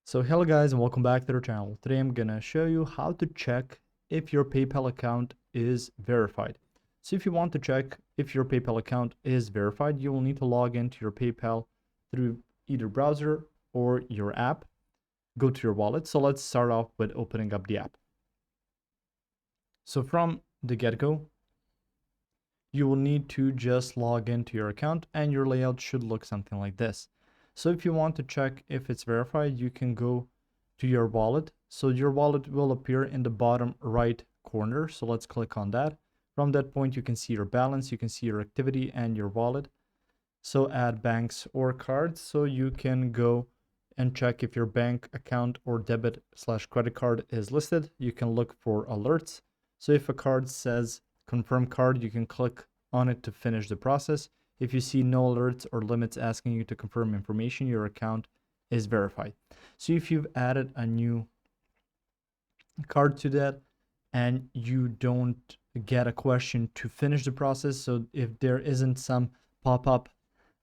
So hello guys and welcome back to the channel. Today I'm gonna show you how to check if your PayPal account is verified. So if you want to check if your PayPal account is verified, you will need to log into your PayPal through either browser or your app. Go to your wallet. So let's start off with opening up the app. So from the get-go, you will need to just log into your account and your layout should look something like this. So if you want to check if it's verified, you can go to your wallet. So your wallet will appear in the bottom right corner. So let's click on that. From that point, you can see your balance, you can see your activity and your wallet. So add banks or cards. So you can go and check if your bank account or debit/credit card is listed. You can look for alerts. So if a card says confirm card, you can click on it to finish the process. If you see no alerts or limits asking you to confirm information, your account is verified. So if you've added a new card to that and you don't get a question to finish the process, so if there isn't some pop-up,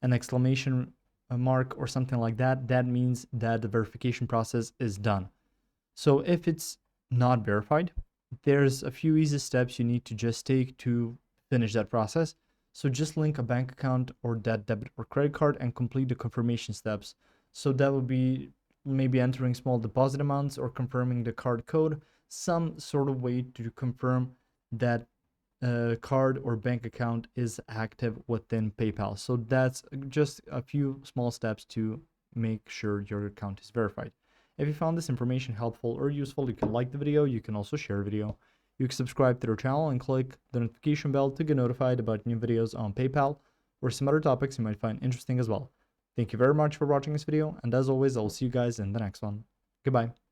an exclamation mark or something like that, that means that the verification process is done. So if it's not verified, there's a few easy steps you need to just take to finish that process. So just link a bank account or that debit or credit card and complete the confirmation steps. So that would be maybe entering small deposit amounts or confirming the card code, some sort of way to confirm that card or bank account is active within PayPal. So that's just a few small steps to make sure your account is verified. If you found this information helpful or useful, you can like the video. You can also share the video. You can subscribe to our channel and click the notification bell to get notified about new videos on PayPal or some other topics you might find interesting as well. Thank you very much for watching this video, and as always, I will see you guys in the next one. Goodbye.